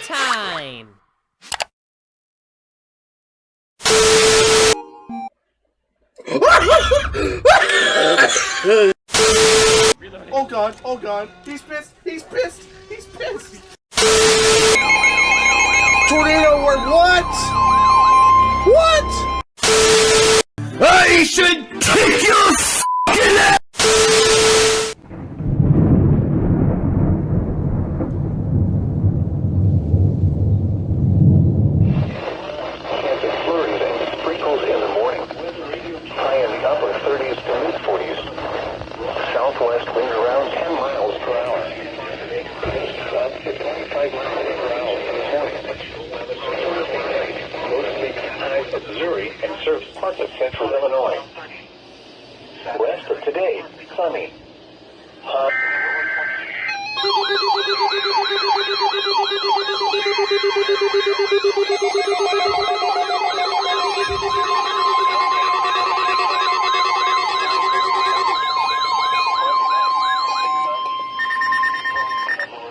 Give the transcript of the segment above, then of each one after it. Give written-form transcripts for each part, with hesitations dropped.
time! Oh god, oh god, he's pissed, he's pissed, he's pissed! Tornado alert, what? What? I should kick your f***ing ass! Flurries and sprinkles in the morning. High in the upper 30s to mid-40s. Southwest winds around 10 miles per hour. Up to 25 miles per hour in the morning. Mostly skies of Missouri and serves parts of central Illinois. Rest of today, sunny.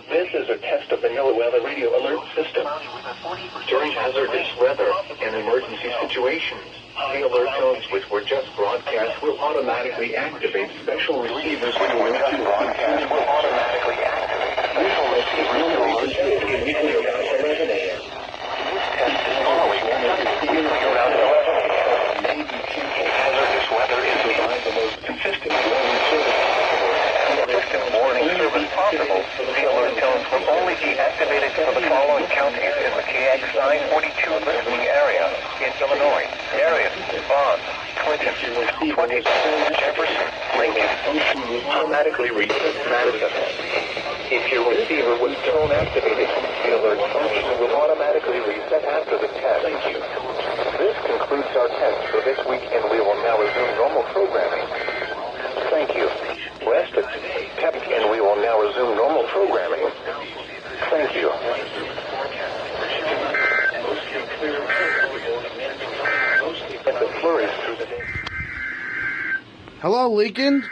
This is a test of the NOAA Weather Radio Alert System. During hazardous weather and emergency situations, the alert tones which were just broadcast will automatically activate special receivers which were just broadcast will automatically activate special receivers to reach immediately around 11 a.m. This test is normally conducted immediately around 11 a.m. Maybe hazardous weather is designed the most consistent warning service possible. The alert tones will only be activated for the following counties in the KX 942 listening area in Illinois: Marion, Bond, Clinton, 20, Jefferson, Lincoln. Automatically reach Madison. If your receiver was tone activated, the alert function will automatically reset after the test. Thank you. This concludes our test for this week, and we will now resume normal programming. Thank you. Rest of today, and we will now resume normal programming. Thank you. And the flurries through the day. Hello, Lincoln?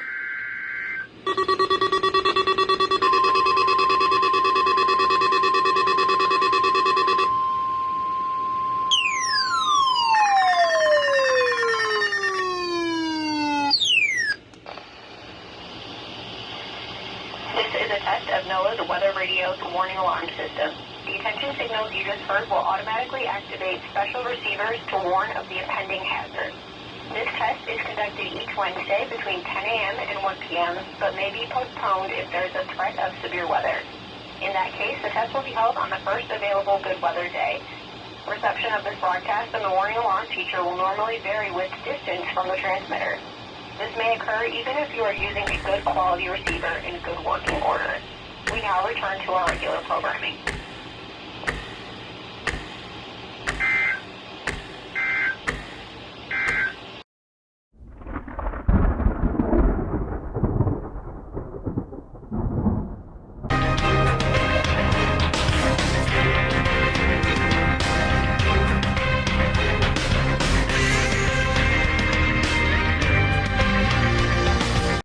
This is a test of NOAA's Weather Radio's warning alarm system. The attention signals you just heard will automatically activate special receivers to warn of the impending hazard. This test is conducted each Wednesday between 10 a.m. and 1 p.m., but may be postponed if there is a threat of severe weather. In that case, the test will be held on the first available good weather day. Reception of this broadcast and the warning alarm feature will normally vary with distance from the transmitter. This may occur even if you are using a good quality receiver in good working order. We now return to our regular programming.